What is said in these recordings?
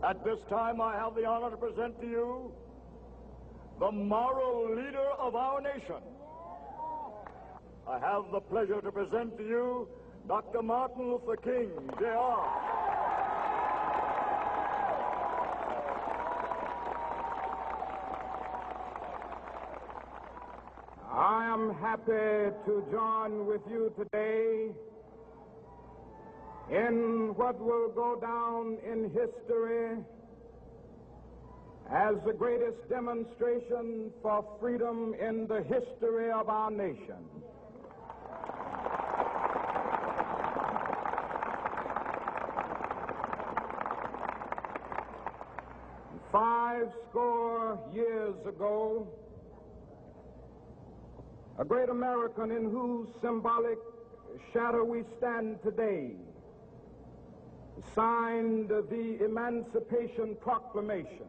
At this time, I have the honor to present to you the moral leader of our nation. I have the pleasure to present to you Dr. Martin Luther King, Jr. I am happy to join with you today in what will go down in history as the greatest demonstration for freedom in the history of our nation. Five score years ago, a great American in whose symbolic shadow we stand today signed the Emancipation Proclamation.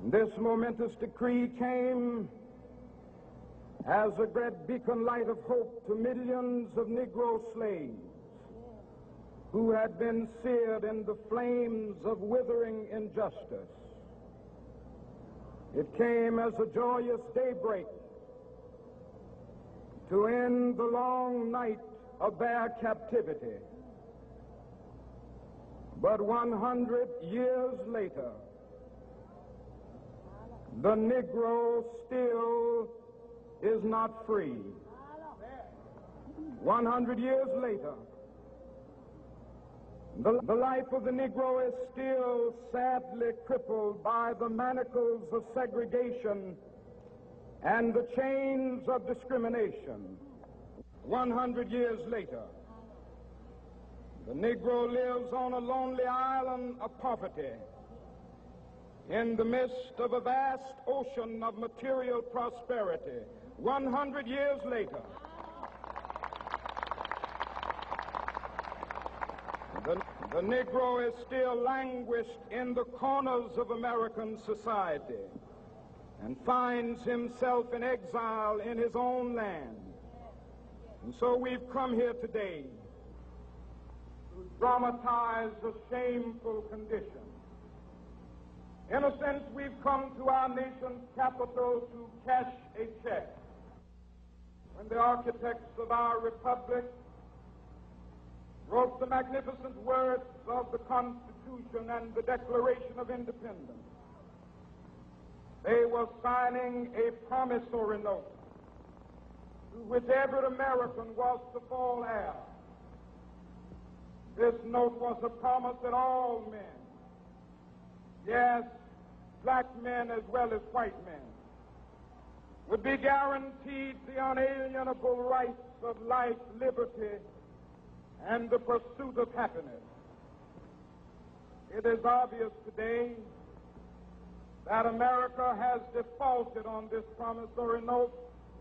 This momentous decree came as a great beacon light of hope to millions of Negro slaves who had been seared in the flames of withering injustice. It came as a joyous daybreak to end the long night of their captivity. But 100 years later, the Negro still is not free. 100 years later, the life of the Negro is still sadly crippled by the manacles of segregation and the chains of discrimination. 100 years later, the Negro lives on a lonely island of poverty in the midst of a vast ocean of material prosperity. 100 years later, the Negro is still languished in the corners of American society and finds himself in exile in his own land. And so we've come here today to dramatize a shameful condition. In a sense, we've come to our nation's capital to cash a check. When the architects of our republic wrote the magnificent words of the Constitution and the Declaration of Independence, they were signing a promissory note to which every American was to fall heir. This note was a promise that all men, yes, black men as well as white men, would be guaranteed the unalienable rights of life, liberty, and the pursuit of happiness. It is obvious today that America has defaulted on this promissory note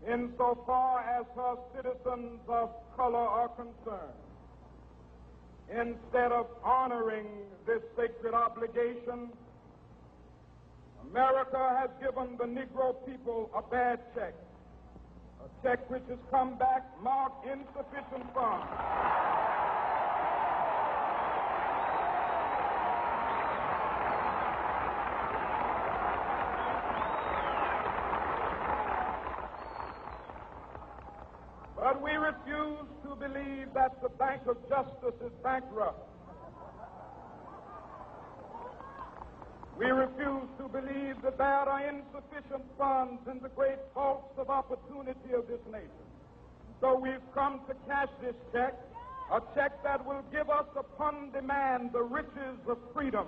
insofar as her citizens of color are concerned. Instead of honoring this sacred obligation, America has given the Negro people a bad check, a check which has come back marked insufficient funds. But we refuse to believe that the Bank of Justice is bankrupt. We refuse to believe that there are insufficient funds in the great vaults of opportunity of this nation. So we've come to cash this check, a check that will give us upon demand the riches of freedom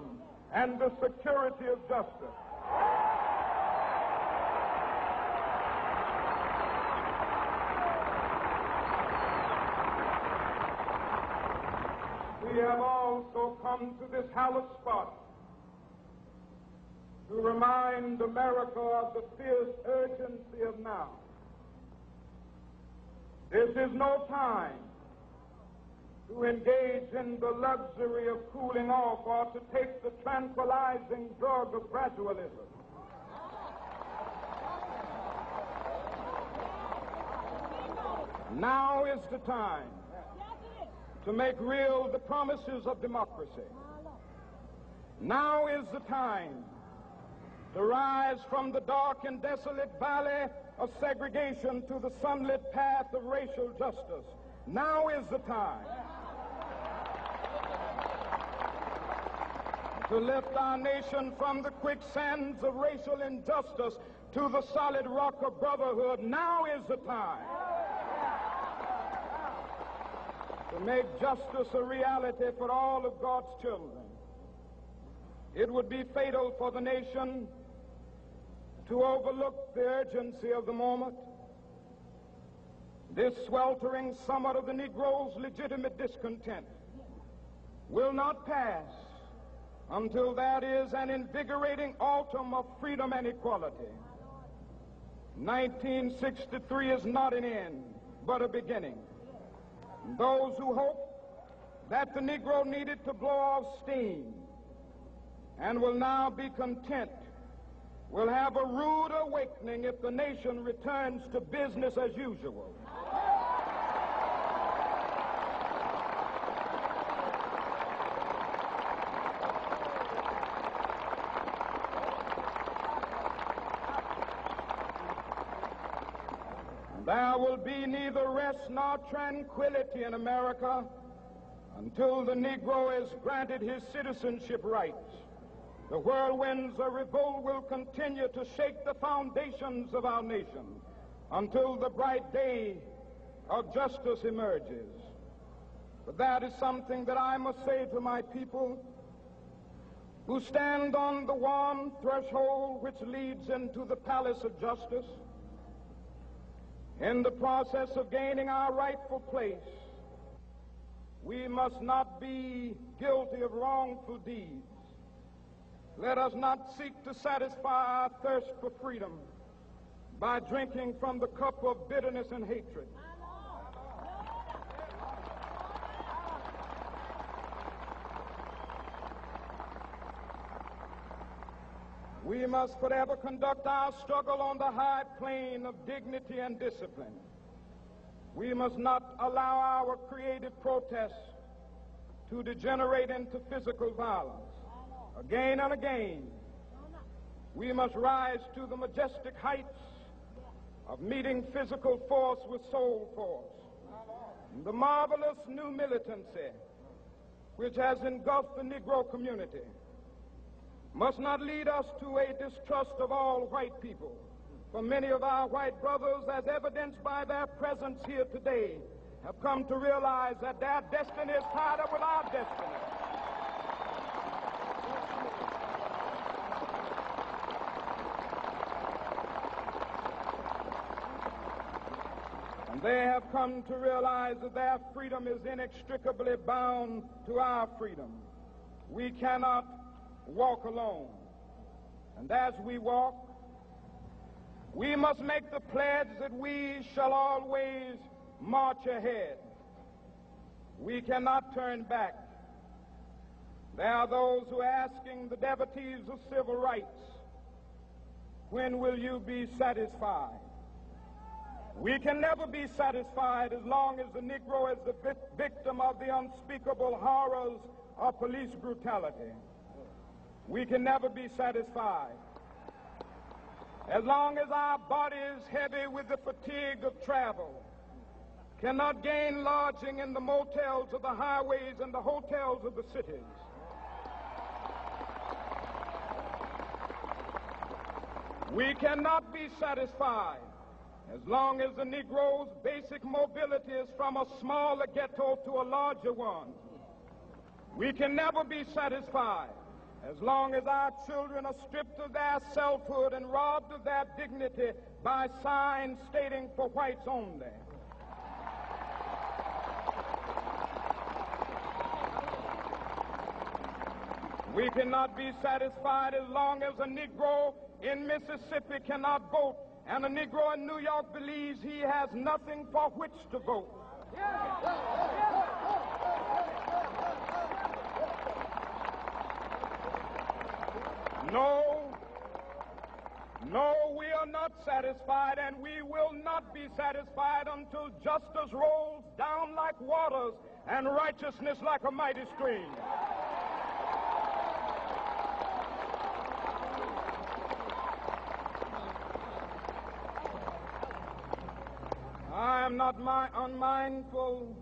and the security of justice. We have also come to this hallowed spot to remind America of the fierce urgency of now. This is no time to engage in the luxury of cooling off or to take the tranquilizing drug of gradualism. Now is the time to make real the promises of democracy. Now is the time to rise from the dark and desolate valley of segregation to the sunlit path of racial justice. Now is the time to lift our nation from the quicksands of racial injustice to the solid rock of brotherhood. Now is the time to make justice a reality for all of God's children. It would be fatal for the nation to overlook the urgency of the moment. This sweltering summit of the Negro's legitimate discontent will not pass until that is an invigorating autumn of freedom and equality. 1963 is not an end, but a beginning. Those who hope that the Negro needed to blow off steam and will now be content will have a rude awakening if the nation returns to business as usual. There will be neither rest nor tranquility in America until the Negro is granted his citizenship rights. The whirlwinds of revolt will continue to shake the foundations of our nation until the bright day of justice emerges. But that is something that I must say to my people who stand on the warm threshold which leads into the palace of justice. In the process of gaining our rightful place, we must not be guilty of wrongful deeds. Let us not seek to satisfy our thirst for freedom by drinking from the cup of bitterness and hatred. We must forever conduct our struggle on the high plane of dignity and discipline. We must not allow our creative protests to degenerate into physical violence. Again and again, we must rise to the majestic heights of meeting physical force with soul force. The marvelous new militancy which has engulfed the Negro community must not lead us to a distrust of all white people. For many of our white brothers, as evidenced by their presence here today, have come to realize that their destiny is tied up with our destiny. And they have come to realize that their freedom is inextricably bound to our freedom. We cannot walk alone. And as we walk, we must make the pledge that we shall always march ahead. We cannot turn back. There are those who are asking the devotees of civil rights, when will you be satisfied? We can never be satisfied as long as the Negro is the victim of the unspeakable horrors of police brutality. We can never be satisfied as long as our bodies, heavy with the fatigue of travel, cannot gain lodging in the motels of the highways and the hotels of the cities. We cannot be satisfied as long as the Negro's basic mobility is from a smaller ghetto to a larger one. We can never be satisfied as long as our children are stripped of their selfhood and robbed of their dignity by signs stating for whites only. We cannot be satisfied as long as a Negro in Mississippi cannot vote and a Negro in New York believes he has nothing for which to vote. No, we are not satisfied, and we will not be satisfied until justice rolls down like waters and righteousness like a mighty stream. not unmindful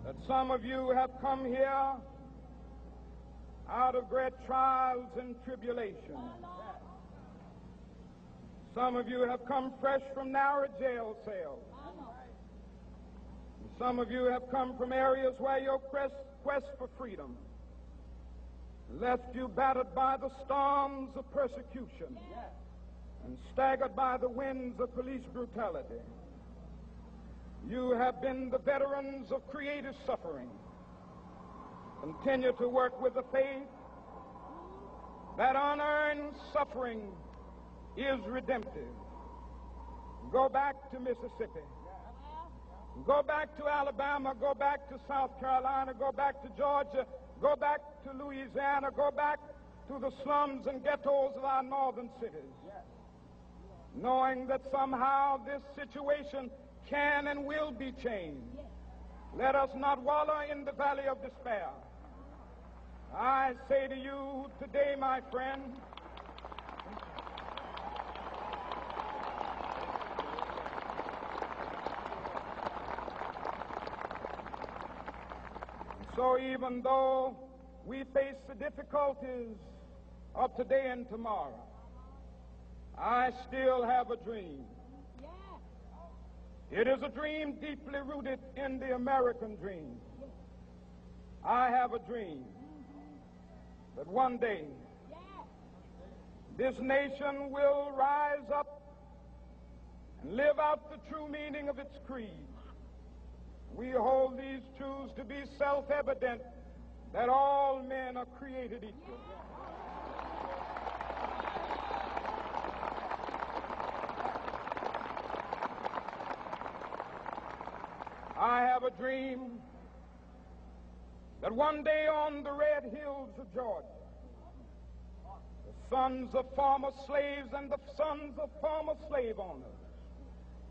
that some of you have come here out of great trials and tribulations. Some of you have come fresh from narrow jail cells. Some of you have come from areas where your quest for freedom left you battered by the storms of persecution and staggered by the winds of police brutality. You have been the veterans of creative suffering. Continue to work with the faith that unearned suffering is redemptive. Go back to Mississippi. Go back to Alabama. Go back to South Carolina. Go back to Georgia. Go back to Louisiana. Go back to the slums and ghettos of our northern cities. Knowing that somehow this situation can and will be changed. Let us not wallow in the valley of despair. I say to you today, my friend, so even though we face the difficulties of today and tomorrow, I still have a dream. It is a dream deeply rooted in the American dream. I have a dream that one day this nation will rise up and live out the true meaning of its creed. We hold these truths to be self-evident, that all men are created equal. I have a dream that one day on the red hills of Georgia, the sons of former slaves and the sons of former slave owners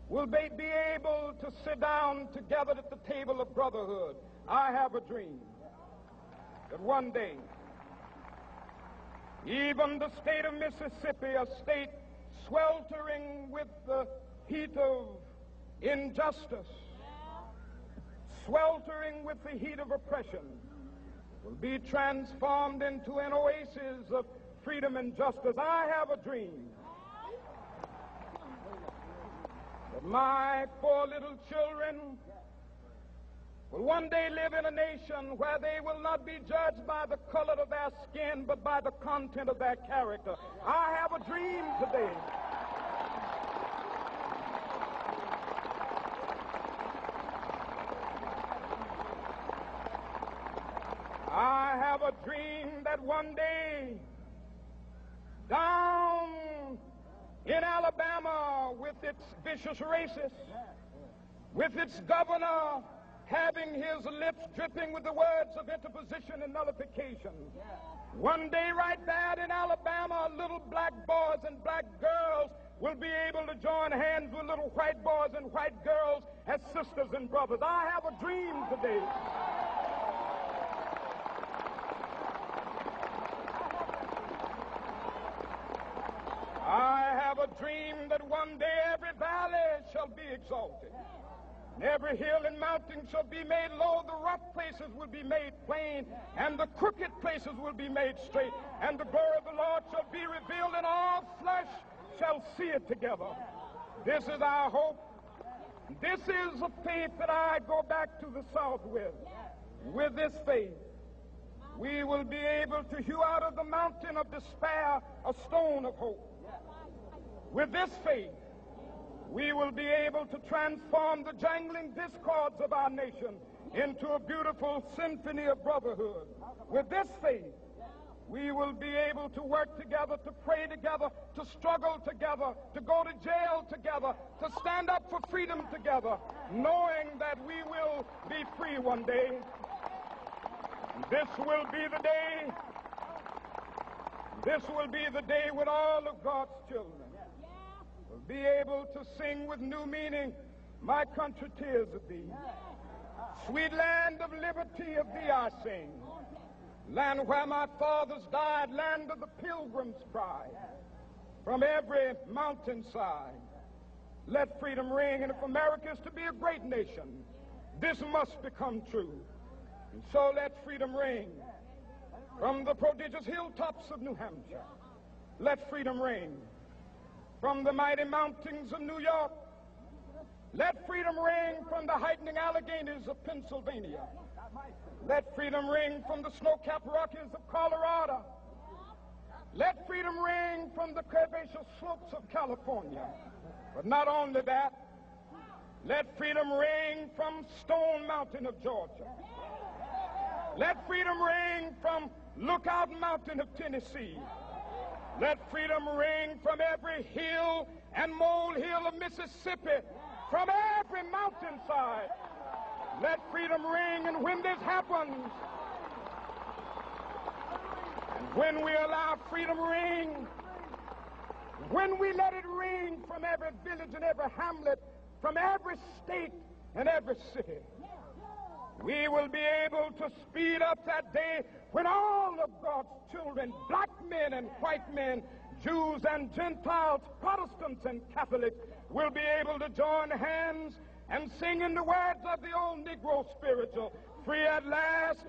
will be able to sit down together at the table of brotherhood. I have a dream that one day, even the state of Mississippi, a state sweltering with the heat of injustice, sweltering with the heat of oppression, will be transformed into an oasis of freedom and justice. I have a dream that my 4 little children will one day live in a nation where they will not be judged by the color of their skin, but by the content of their character. I have a dream today I have a dream that one day down in Alabama, with its vicious racists, with its governor having his lips dripping with the words of interposition and nullification, one day right there in Alabama, little black boys and black girls will be able to join hands with little white boys and white girls as sisters and brothers. I have a dream today a dream that one day every valley shall be exalted, and every hill and mountain shall be made low, the rough places will be made plain, and the crooked places will be made straight, and the glory of the Lord shall be revealed, and all flesh shall see it together. This is our hope. This is a faith that I go back to the South with. With this faith, we will be able to hew out of the mountain of despair a stone of hope. With this faith, we will be able to transform the jangling discords of our nation into a beautiful symphony of brotherhood. With this faith, we will be able to work together, to pray together, to struggle together, to go to jail together, to stand up for freedom together, knowing that we will be free one day. This will be the day. This will be the day when all of God's children will be able to sing with new meaning, "My country, 'tis of thee. Sweet land of liberty, of thee I sing. Land where my fathers died, land of the pilgrim's pride. From every mountainside, Let freedom ring. And if America is to be a great nation, this must become true. And so let freedom ring from the prodigious hilltops of New Hampshire. Let freedom ring from the mighty mountains of New York. Let freedom ring from the heightening Alleghenies of Pennsylvania. Let freedom ring from the snow-capped Rockies of Colorado. Let freedom ring from the curvaceous slopes of California. But not only that, let freedom ring from Stone Mountain of Georgia. Let freedom ring from Lookout Mountain of Tennessee. Let freedom ring from every hill and molehill of Mississippi, from every mountainside. Let freedom ring, and when this happens, and when we allow freedom ring, when we let it ring from every village and every hamlet, from every state and every city, we will be able to speed up that day when all of God's children, black men and white men, Jews and Gentiles, Protestants and Catholics, will be able to join hands and sing in the words of the old Negro spiritual, free at last,